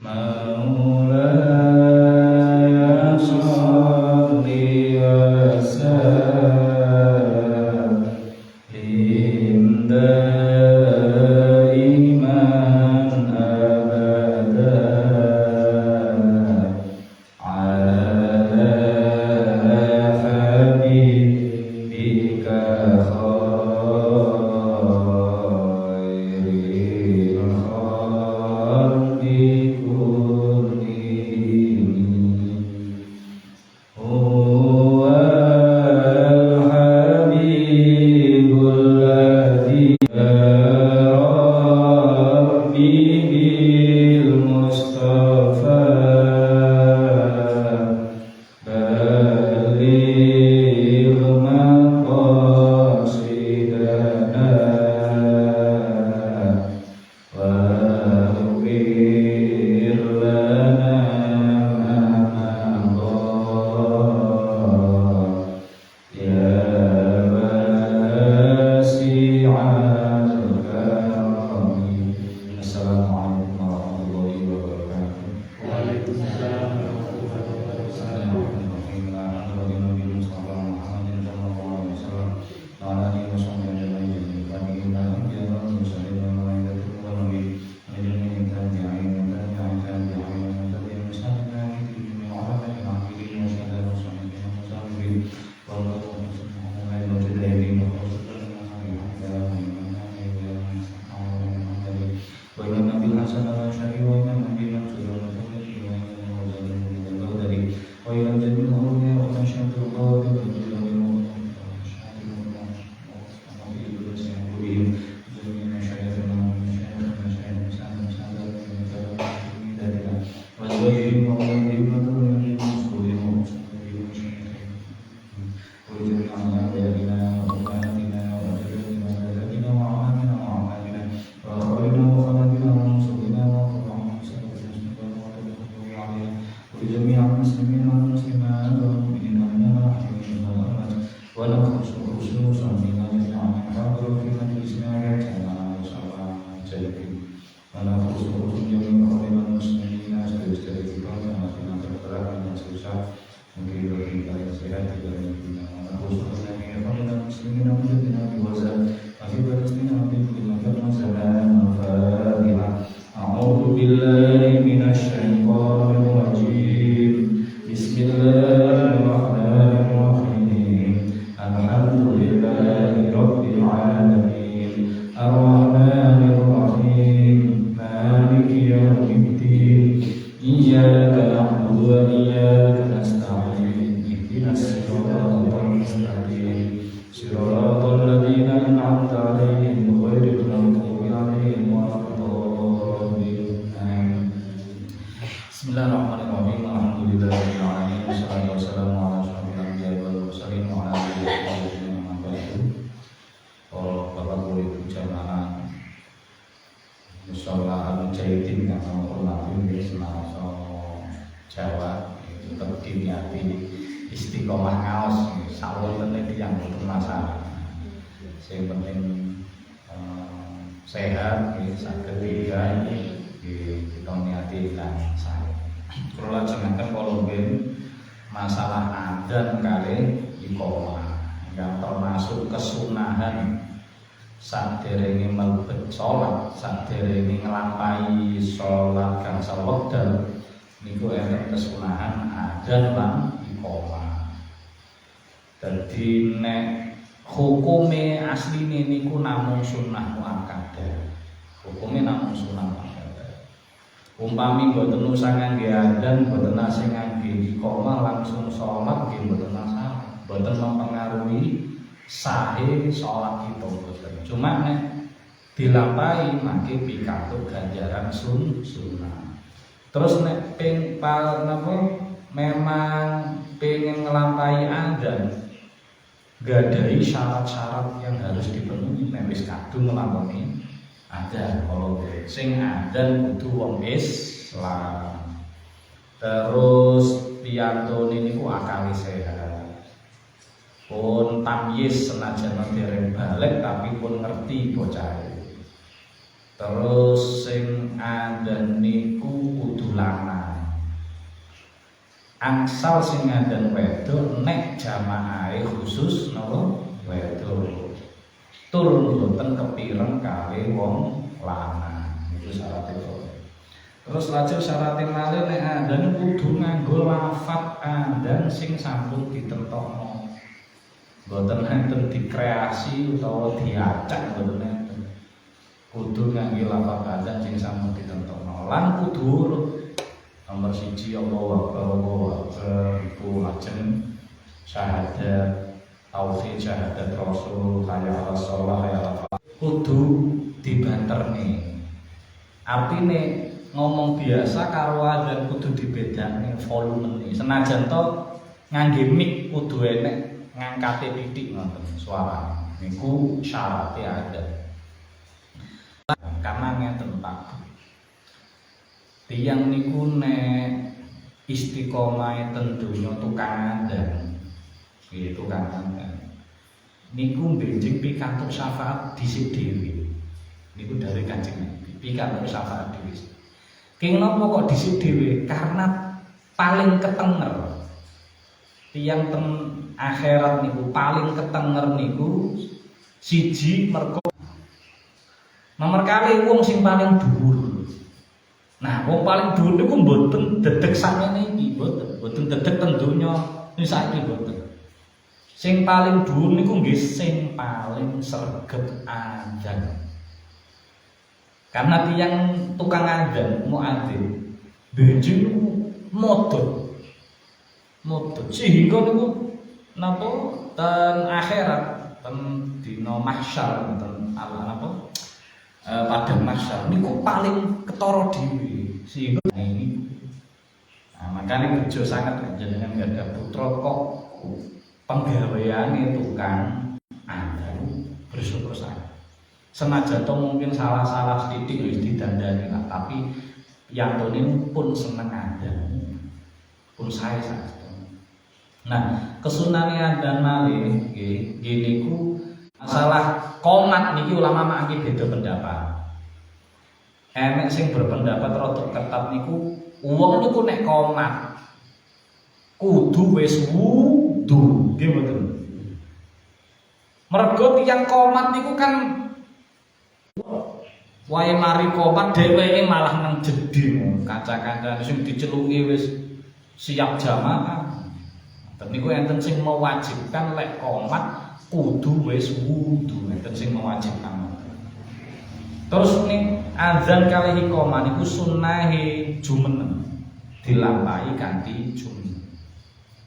مولاي صل وسلم دائما أبدا على حبيبك خير الخلق كلهم. هو الحبيب الذي ربي بالمصطفى بلغ مقاصدنا واغفر لنا ما مضى يا واسع الكرم. Assalamualaikum warahmatullahi wabarakatuh. Waalaikumsalam warahmatullahi Bismillahirrahmanirrahim. Alhamdulillahirabbil alamin. Wassalatu wassalamu ala asyrofil anbiya'i wal mursalin wa ala alihi wa sahbihi wa man walah. Para bapak ibu jamaah mushola al-mujahidin kang hormatin Senasa Jawa tetep diniati istiqomah ngaos sawetene tiyang boten masalah. Sing penting sehat saged piye kita niati lan sae. Kula lajengaken kolomben masalah adzan kali iqamah yang termasuk kesunahan saderenge mlebet salat, saderenge nglampahi salat gangsal wekdal niku enten kesunahan adzan lan iqamah. Dadi nek hukume asline niku namung sunah muakkadah. Hukume namung sunah muakkadah. Umpami boten usah ngangge adzan, boten asing ngangge iqamah langsung salat nggih boten masalah. Boten mempengaruhi sahih salat kita boten. Cuma nek dilampahi mangke pikantuk ganjaran sunnah. Terus nek memang pengen nglampahi adzan gadai syarat-syarat yang harus dipenuhi nek wis kadung nglakoni adzan. Kalau sing adzan kudu wong Islam. Terus piyantone niku akale sehat. Pun tamyiz senajan dereng balik tapi pun ngerti bocah. Terus sing adzan niku kudu angsal sing ngandhen wedok nek jamaahe khusus napa wedok. Tur boten kepireng kali wong lanang. Itu syarat itu. Terus lajeng syaratnya malih nek adzan kudu nganggo lafaz adzan sing sampun ditentokno. Boten enten dikreasi utawa diacak boten enten. Kudu nganggo lafaz adzan sing sampun ditentokno. Lan kudu urut. Nomor 1 Allahu Akbar iku lajeng syahadat tauhid syahadat Rasul hayya 'alas shalah hayya 'alal falah. Kudu dibanterni. Artine ngomong biasa karo adzan kudu dibedakne volumene. Senajan to ngangge mic kudu enek ngangkate titik ngoten suara. Niku syaratnya ada. Karena ngeten Pak. Tiyang niku nek istiqomah ten donya tukang adzan. Nggih tukang adzan. Niku benjing pikantuk syafaat dhisik dhewe. Niku dari Kanjeng Nabi. Pikantuk syafaat dhewe. King napa kok dhisik dhewe? Karena paling ketenger. Tiyang ten akhirat niku paling ketenger niku siji mergo nomor kali wong sing paling dhuwur. Nah, wong paling dhuwur niku mboten dedeg sakmene iki, mboten dedeg ten donya nisake mboten. Sing paling dhuwur niku nggih sing paling sregep adzan. Karena tiyang tukang adzan muadzin benjing modot sehingga niku napa ten akhirat ten dina mahsyar ten napa padang mahsyar niku paling ketara dhewe sehingga ini makanya bejo sangat jenengan gadah putra kok penggaweane tukang adzan bersyukur sangat. Senajan to mungkin salah-salah titik wis didandani lah, tapi yantone pun seneng adzan. Pun sae saestu. Nah, kesunane adzan malih nggih niku masalah qomat niki ulama mangke beda pendapat. Enek sing berpendapat rada ketat niku wong niku nek qomat kudu wis wudu, nggih mboten. Mergo tiyang qomat niku kan wae mari qomat dheweke malah nang jedhi kanca-kancane sing diceluki wis siap jamaah. Niku enten sing mewajibkan lek qomat kudu wis wudu, enten sing mewajibkan. Terus ning azan kali iqamah niku sunnahe jumeneng dilampahi kanthi jumeneng.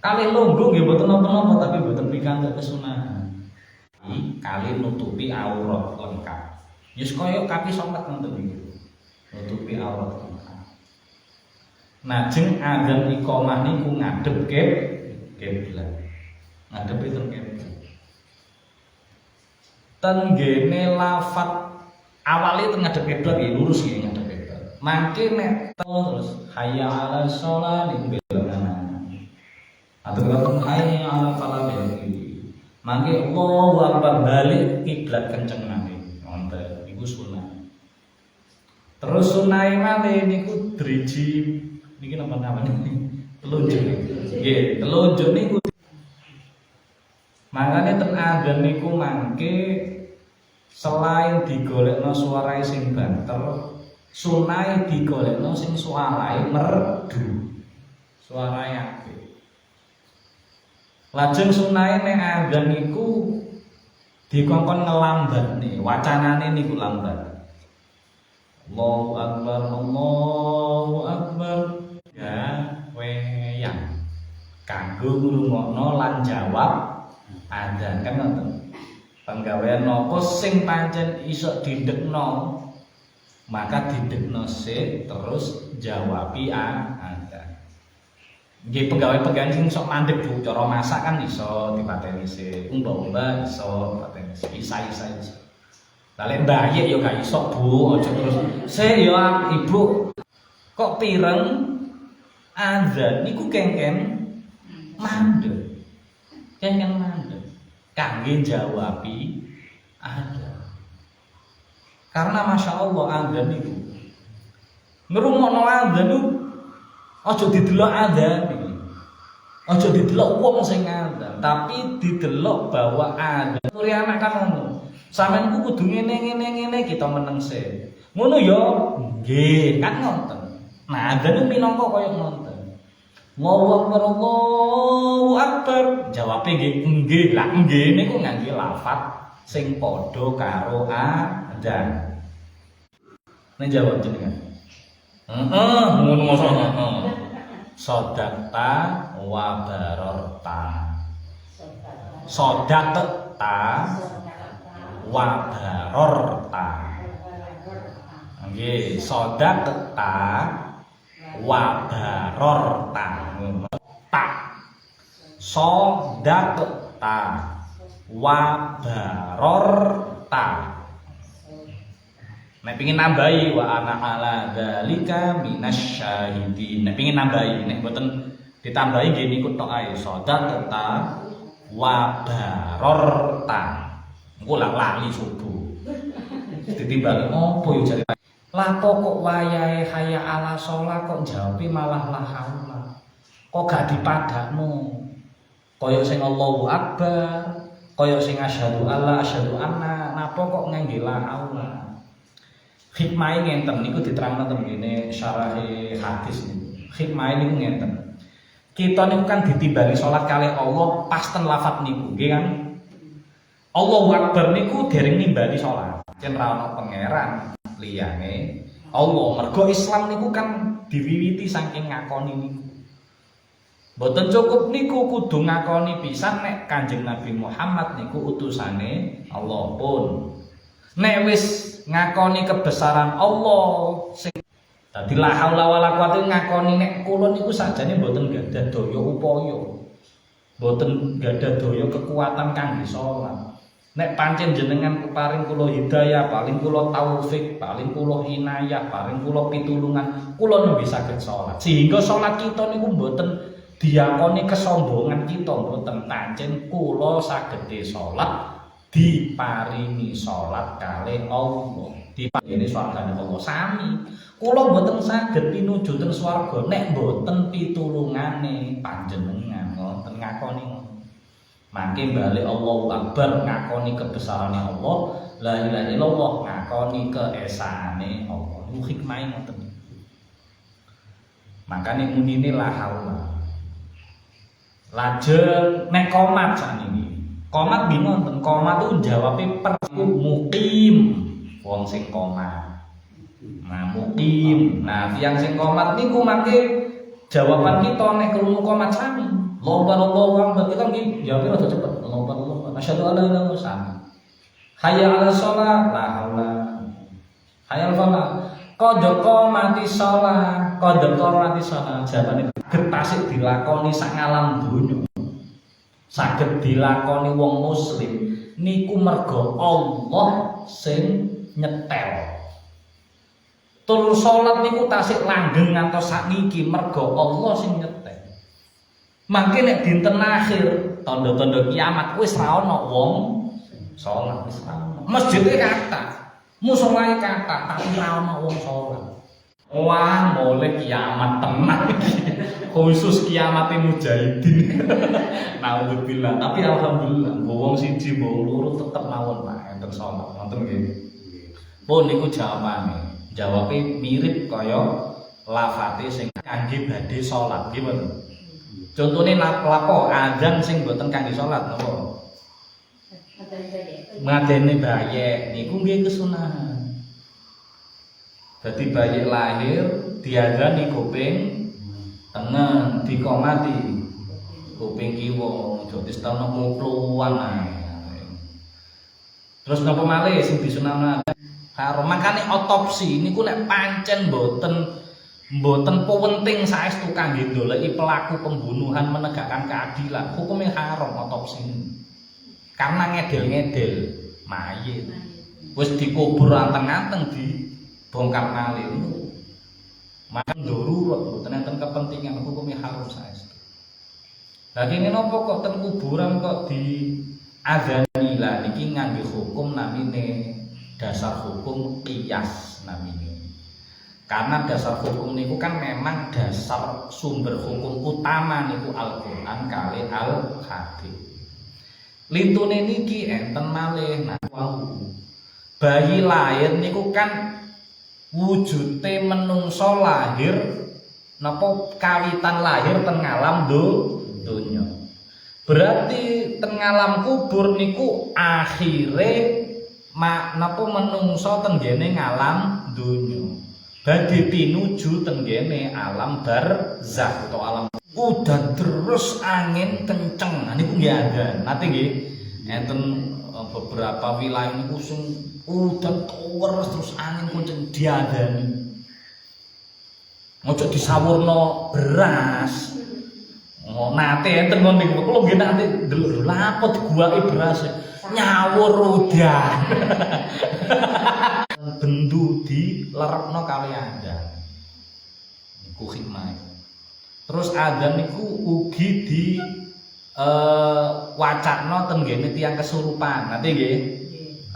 Kali lungguh nggih mboten napa-napa tapi mboten pikantuk kesunahan. Kali nutupi aurat lengkap. Yus koyo kaki sholat ngoten iki. Nutupi aurat lengkap. Najeng adzan iqamah niku ngadep kiblat. Ngadep itu kiblat. Tenggene lafat awale teng ngadep kiblat nggih lurus nggih ngadep kiblat. Mangke nek terus hayya 'alas shalah niku belakang. Atau kalau hayya 'alal falah iki. Mangke Allahu Akbar balik kiblat kenceng nang wonten. Sunah. Terus sunai malih niku driji niki napa-napa niki telunjuk. Nggih, telunjuk niku makane ten adzan niku mangke selain digolekno suarae sing banter, sunai digolekno sing suarae merdu. Suarae apik. Lajeng sunai nek adzan niku dikongkon ngelambat nih, wacanane niku lambat. Allahu Akbar, Allahu Akbar. Ya, weyang. Kanggo ngrungokno lan jawab adzan kan ngoten. Penggawean napa sing pancen iso didekno, maka didekno sik terus jawabi adzan. Nggih pegawai-pegawai sing sok mandeg Bu, cara masak kan iso dipateni sik, umba-umba iso dipateni sik, isa-isa iso. Lah lek mbayek ya gak iso Bu, aja terus se ya Ibu kok pireng adzan niku kengken mandeg. Kengken mandeg kangge jawabi adzan. Karena Masya Allah adzan niku ngrungokno adzan niku aja didelok adzan iki. Aja didelok wong sing ngandel, tapi didelok bahwa ada nuri anak kan ngono. Sampeyan ku kudu ngene kita meneng sih. Ngono ya nggih, kan ngoten. Nah, adane minangka kaya ngoten. Allahu Akbar. Jawabe nggih. Lah nggih niku ngangge lafaz sing padha karo adzan. Nek jawab jenengan. Ngono maksudnya. Sodakta wa barorta. Sodakta wa barorta. Nggih, sodakta wa barorta. Ta. Sodakta wa barorta. Nek pengin nambahi wa ana ala dzalika minasyahidin. Nek pengin nambahi, nek mboten ditambahi nggih niku tok ae sodakta wa barorta. Engko lak lali subuh. Ditimbali opo yo jare. Lah kok wayahe haya ala sholat kok jawabe malah la haula. Kok gak dipadakno. Kaya sing Allahu Akbar, kaya sing asyhadu alla asyhadu anna, napa kok ngangge la haula. Hikmah ngenten niku diterangno ten ngene syarahe hadis niku. Hikmah niku ngenten. Kita niku kan ditimbali salat kalih Allah pas ten lafaz niku, nggih kan? Allahu Akbar niku dereng nimbali salat. Yen ra ono pangeran liyane Allah. Mergo Islam niku kan diwiwiti saking ngakoni niku. Mboten cukup niku kudu ngakoni pisan nek Kanjeng Nabi Muhammad niku utusane Allah pun. Nek wis ngakoni kebesaran Allah sing dadi la haula wala quwata ngakoni nek kula niku sakjane mboten gadah daya upaya. Mboten gadah daya kekuatan kangge salat. Nek pancen jenengan paring kula hidayah, paling kula taufik, paling kula inayah, paling kula pitulungan, kula nembe saged salat. Sehingga salat kita niku mboten diakoni kesombongan kita, mboten pancen kula sagede salat diparingi salat kalih Allah. Diparingi swargane Allah sami. Kula mboten saged pinuju teng swarga nek mboten pitulungane panjenengan, ngoten ngakoni ngoten. Mangke balik Allahu Akbar ngakoni kebesarannya Allah, la ilaha illallah ngakoni keesaane Allah. Iku hikmahe ngoten. Makane munine la haula. Lajeng nek qomat sakniki. Qomat bingung ten qomat itu jawabe perku mukim. Wong sing qomat. Nah, mukim. Nah, tiyang sing qomat niku mangke jawaban kita nek krungu qomat sami. Allahu Akbar kita nggih jawab rada cepet. Allahu Akbar. Asyhadu alla ilaha illallah. Hayya 'alas shalah. La haula. Hayya 'alal falah. Qad qamati shalah. Qad qamati shalah. Jabane getasik dilakoni sak ngalam donya. Saged dilakoni wong muslim niku mergo Allah sing nyetel. Tur salat niku tasik langgeng ngantos sakniki mergo Allah sing nyetel. Mangke nek dinten akhir tanda-tanda kiamat wis ra ono wong salat wis ra ono. Masjide kathah, musolae kathah, tapi ra ono wong salat. Wah, mulai kiamat tenan iki. Khusus kiamate mujahidin. Naudzubillah. Tapi alhamdulillah, wong siji wong loro tetep mawon Pak enten salat. Wonten nggih. Pun niku jawabane. Jawabe mirip kaya lafate sing kangge badhe salat, nggih mboten? Contone lapo azan sing mboten kangge salat napa? Ngadene bayek niku nggih kesunahan. Dadi bayek lahir diadzani kuping tengen dikomati kuping kiwa aja distono mupluan ae. Terus napa malih sing disunahno karo makane otopsi niku nek pancen mboten penting saestu kangge ndoleki pelaku pembunuhan menegakkan keadilan, hukumnya haram otopsi ini. Karena ngedel-ngedel mayit. Wis dikubur anteng-anteng dibongkar malih. Maka darurat mboten enten kepentingan hukumnya haram saestu. Lah kene napa kok ten kuburan kok diadzani lah niki ngangge hukum namine dasar hukum qiyas namine. Karena dasar hukum niku kan memang dasar sumber hukum utama niku Al-Qur'an kali Al-Hadits. Lintune niki enten malih bayi lahir niku kan wujude menungso lahir napa kawitan lahir teng alam donya. Berarti teng alam kubur niku akhire napa menungso tenggene ngalam donya. Badhe pinuju tenggene alam barzakh atau alam udan terus angin kenceng. Niku nggih ada. Nate nggih enten beberapa wilayah niku sing udan terus angin kenceng diadani. Ojo disawurno beras. Oh, nate enten ngono niku. Kulo nggih nate ndelok lha apa diguwaki beras nyawur udan. Bendu di lerepno kali adzan niku hikmah. Terus adzan niku ugi di wacana tenggene tiyang kesurupan. Nanti nggih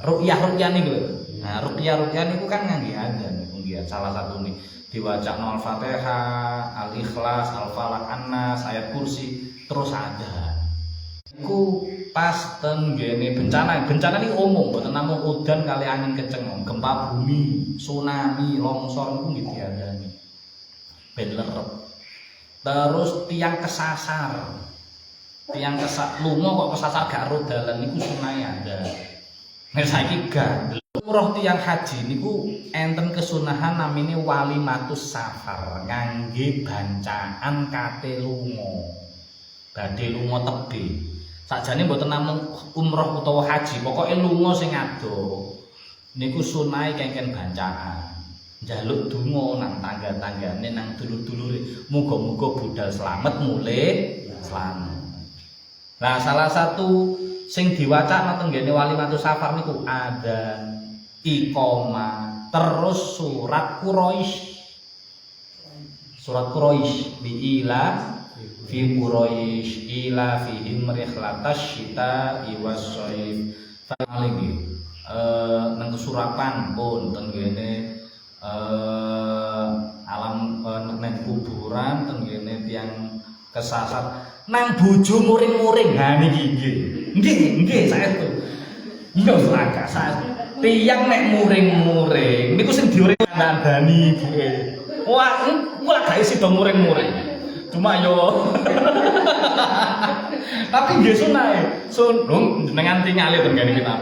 ruqyah niku. Nah, ruqyah niku kan ngangge adzan niku nggih salah satune diwacana Al-Fatihah, Al-Ikhlas, Al-Falaq, An-Nas, ayat kursi terus adzan. Niku pas tenggene bencana ini umum, boten namung udan kali angin kenceng, gempa bumi, tsunami, longsor niku nggih diadani. Ben lerep. Terus tiang kesasar. Lunga kok kesasar gak ro dalan niku sunai ada. Nek saiki gak. Umroh tiang haji niku enten kesunahan namine walimatus safar, ngangge bancaan kate lunga. Badhe lunga tebe. Sakjane mboten namung umroh utawa haji, pokoke lunga sing ado. Niku sunai kengken bancaan. Njaluk donga nang tangga-tanggane nang dulur-dulure. Muga-muga budal slamet mulih slamet. Nah, salah satu sing diwacana tenggene walimatus safar niku adzan, iqamah, terus surat Quraisy. Surat Quraisy biila fi Quraisy ila fihim rihlatas syita iwas-shaif. Lagi nang surapan pun tenggene alam nang kuburan tenggene tiyang kesasar nang bojo muring-muring. Ha niki nggih saestu. Iya selaka saestu. Tiyang nek muring-muring niku sing diuring ngandani ibuke. Wah, kula gak isi do muring-muring. Cuma yo tapi nggih sunah sunung jenengan tingali tenggene kita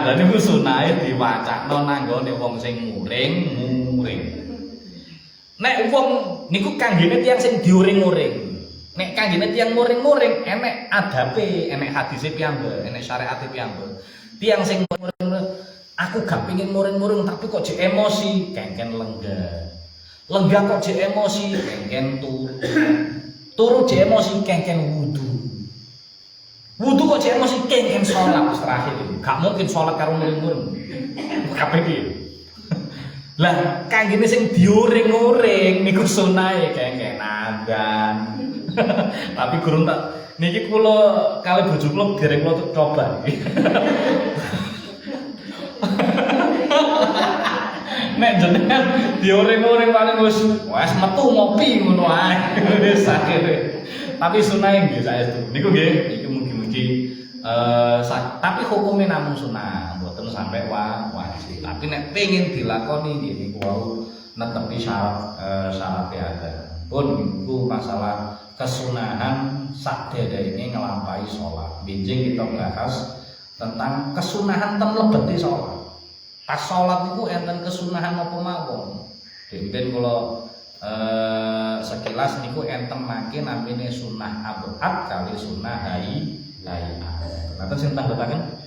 lha niku sunah diwacana nanggone wong sing muring-muring. Nek wong niku kanggene tiyang sing diuring-uring. Nek kanggene tiyang muring-muring enek adabe, enek hadise piyambak, enek syariate piyambak. Tiyang sing muring-muring aku gak pengin muring-muring tapi kok jek emosi, kengken lenggah. Lenggah kok jek emosi, kengken turu jek emosi, kengken wudu kok jek emosi, kengken sholat. Terakhir gak mungkin sholat karo muring-muring kabeh iki. Lah kanggene sing diuring-uring niku sunahe kengken adzan. Tapi gurung tak niki kula kali bojo kula dereng kula coba iki. Nek jenengan diuring-uring paling wis metu ngopi ngono ae. Wis akhire. Tapi sunah nggih saestu. Niku nggih iki mugi-mugi tapi hukume namung sunah, mboten sampai wajib. Tapi nek pengin dilakoni nggih niku wau netepi syarat ada. Pun niku masalah kesunahan sakderenge nglampahi salat. Benjing kita bahas tentang kesunahan ten lebeti salat. Pas salat niku enten kesunahan apa mawon. Dene kula sekilas niku enten mangke namine sunah abad kali sunah hayat. Nanti sing tambahkan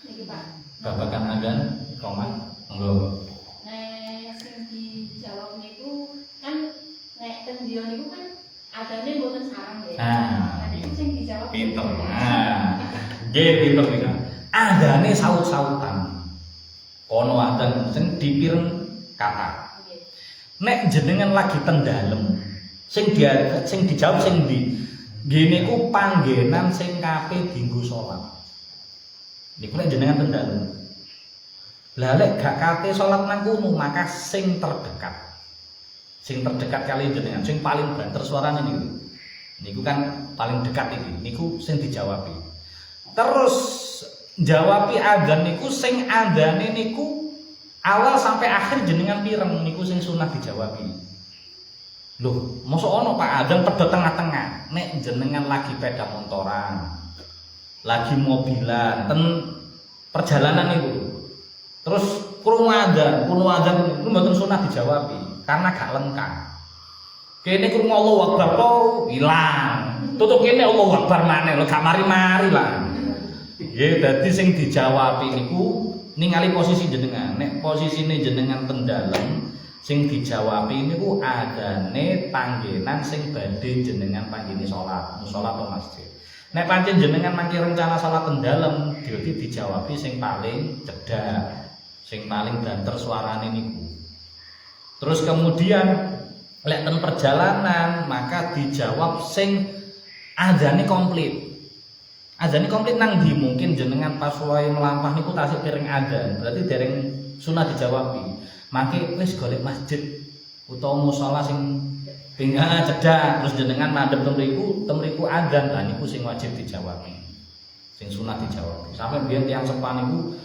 niki Pak. Babakan adzan iqamah monggo. Nek sing dijawab niku kan nek ten dia niku kan adane mboten sarang nggih. Nah, niku sing dijawab pinter. Nah, nggih pinter niku. Adane saut-sautan. Kono adzan sing dipireng kata. Nek jenengan lagi teng dalem, sing dijawab sing ndi? Nggih niku panggenan sing kape dienggo salat. Niku nek jenengan teng dalem. Lah lek gak kate salat nang kono maka sing terdekat kali jenengan sing paling banter suarane niku kan paling dekat niku sing dijawabi. Terus jawabi adzan niku sing adzane niku awal sampai akhir jenengan pireng niku sing sunah dijawabi. Loh, mosok ono Pak adzan pedhot tengah-tengah. Nek jenengan lagi peda motoran, lagi mobilan, ten perjalanan itu. Terus krungu adzan niku mboten sunah dijawabi karena gak lengkap. Kene krungu Allahu Akbar kok ilang. Tutup kene Allahu Akbar maneh gak mari-mari lah. Nggih, dadi sing dijawab niku ningali posisi jenengan. Nek posisine jenengan teng dalem, sing dijawab niku adane panggenan sing badhe jenengan panggene salat, musala atau masjid. Nek pancen jenengan mangke rencana salat teng dalem, dadi dijawab sing paling cedhak, sing paling banter suarane niku. Terus kemudian lek teng perjalanan maka dijawab sing adzane komplit. Adzane komplit nang ndi mungkin jenengan pas wae mlampah niku tasik piring adzan, berarti dereng sunah dijawabi. Mangke wis golek masjid utawa musala sing pinggang cedhak terus jenengan madhep temriku adzan, lah niku sing wajib dijawabi. Sing sunah dijawabi. Sampai biyen tiyang sepan niku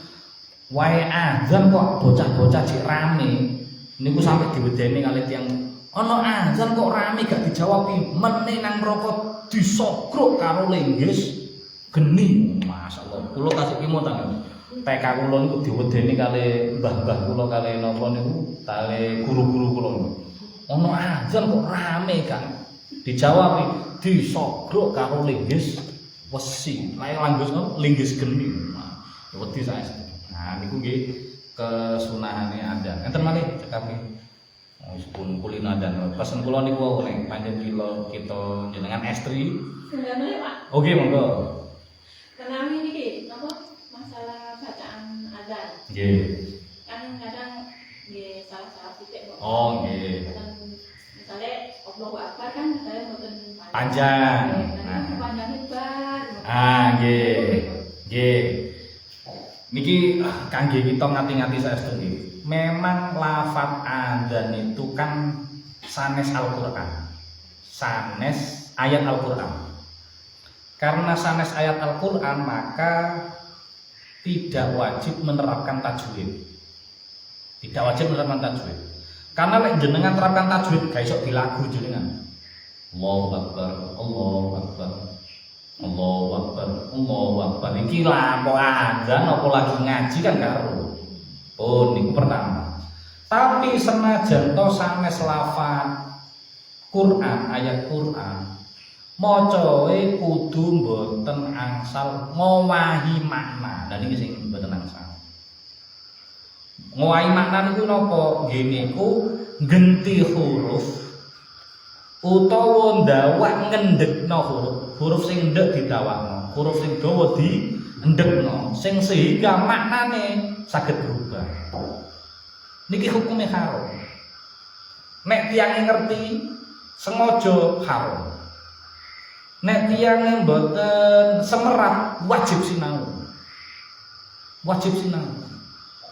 wae adzan kok bocah-bocah cek rame. Niku sampai diwedeni kali tiyang ana adzan kok rame gak dijawabi, meneh nang rokok disogrok karo lenggis geni. Masyaallah, kula kasih pimotan. TK kula niku diwedeni kali mbah-mbah kula kali napa niku, kali guru-guru kula. Ana adzan kok rame kan. Dijawab disogrok karo linggis wesi. Lae linggis geni. Nah, wedi saestu. Nah, niku nggih kesunahane adzan. Enten malih cekapi. Walaupun kulina dan pesen kula niku nek panjen kita jenengan estri. Sebenarnya Pak. Oke, monggo. Kenami niki napa masalah bacaan adzan. Nggih. Kan kadang nggih salah-salah titik kok. Oh, nggih. Misalnya Allahu Akbar kan saya mboten panjang. Nah, panjangnya bar. Nggih. Nggih. Niki kangge kita ngati-ngati saestu nggih. Memang lafaz adzan itu kan sanes Al-Qur'an. Sanes ayat Al-Qur'an. Karena sanes ayat Al-Qur'an maka tidak wajib menerapkan tajwid. Tidak wajib menerapkan tajwid. Karena lek jenengan terapkan tajwid gak iso dilagu jenengan. Allahu Akbar, Allahu Akbar. Allahu Akbar, Allahu Akbar. Iki lah kok adzan apa lagi ngaji kan karo. Oh, niku pertama. Tapi senajan to sanes lafaz Quran, ayat Quran, macae kudu mboten angsal ngowahi makna. Lah niki sing mboten angsal. Ngowahi makna niku napa? Nggih niku genti huruf utawa ndawak ngendhekno huruf sing ndek didawakno, huruf sing dawa diendhekno, sing sehingga maknane saged berubah. Niki hukume haram. Nek tiyang ngerti sengaja haram. Nek tiyang mboten semerap wajib sinau. Wajib sinau.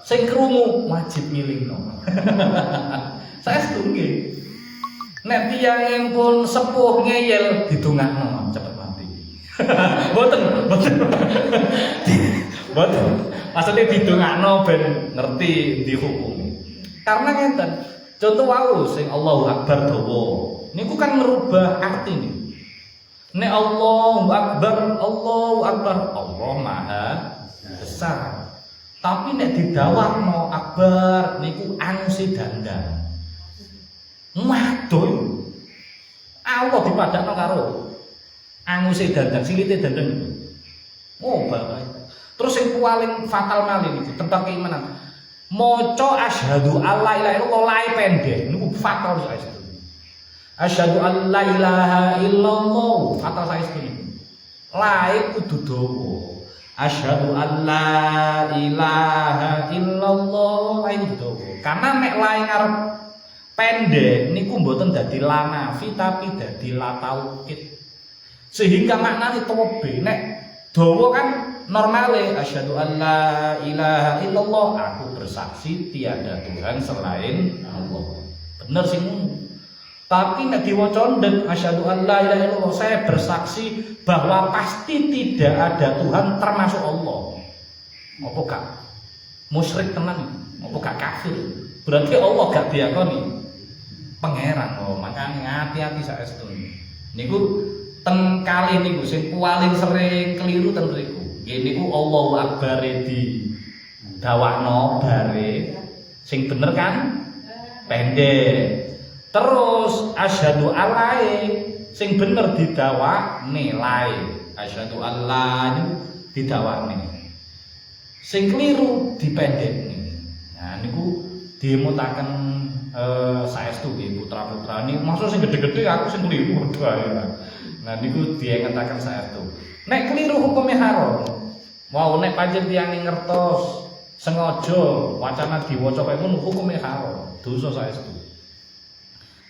Sing krungu wajib ngilingno. Saya setuju. Nek tiyang pun sepuh ngeyel didongakno cepet mati. Mboten. Mboten. Maksudnya didongakno ben ngerti dihukumi. Karena ngeten, contoh wau sing Allahu Akbar dawa. Niku kan merubah arti niku. Nek Allahu Akbar, Allah Maha Besar. Tapi nek didawakno akbar niku anuse dandan. Madoh. Allah dipadakno karo anguse dandan, silite dandan. Oh, bae. Terus yang paling fatal malih niku tentang keimanan. Maca asyhadu alla ilaha illallah lae pendek niku fatal saestu. Asyhadu alla ilaha illallah fatal saestu niku. Lae kudu dawa. Asyhadu alla ilaha illallah lae kudu dawa. Karena nek lae ngarep pendek niku mboten dadi la nafi tapi dadi la taukid. Sehingga maknane tobe nek dawa kan normale asyhadu an la ilaha illallah, aku bersaksi tiada Tuhan selain Allah. Bener sih ngono. Tapi nek diwaca dan asyhadu an la ilaha illallah, saya bersaksi bahwa pasti tidak ada Tuhan termasuk Allah. Apa gak musyrik tenan? Apa gak kafir? Berarti Allah gak diakoni pangeran. Oh, makanya hati-hati saestu. Niku teng kali niku sing paling sering keliru ten mriku. Nggih niku Allahu Akbar di dawakno bare sing bener kan pendek. Terus asyhadu alae sing bener didawakne lae. Asyhadu alla didawakne. Sing keliru dipendekne. Nah niku dimutaken saestu nggih putra-putrane. Maksud sing gede-gede aku sing keliru padha ae. Nah niku diengetaken saestu. Nek keliru hukume haram. Wow, nek pancen tiyang ngertos sengaja wacana diwaca kaya ngono hukume haram, dosa saestu.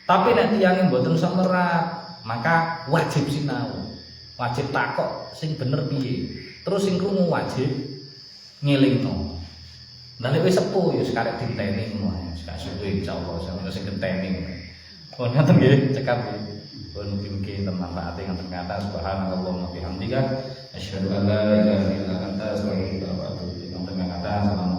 Tapi nek tiyang mboten semerat, maka wajib sinau. Wajib takok sing bener piye. Terus sing krungu wajib ngelingno. Lah nek wis sepuh ya sekarek diteni ngono ae. Gak suwe insyaallah sing genteni. Pun ngoten nggih cekap nggih. Pun mungkin manfaate ngoten kata subhanallah wa bihamdika asyhadu an la ilaha illa anta astaghfiruka wa atubu ilaik. Ngoten kata salam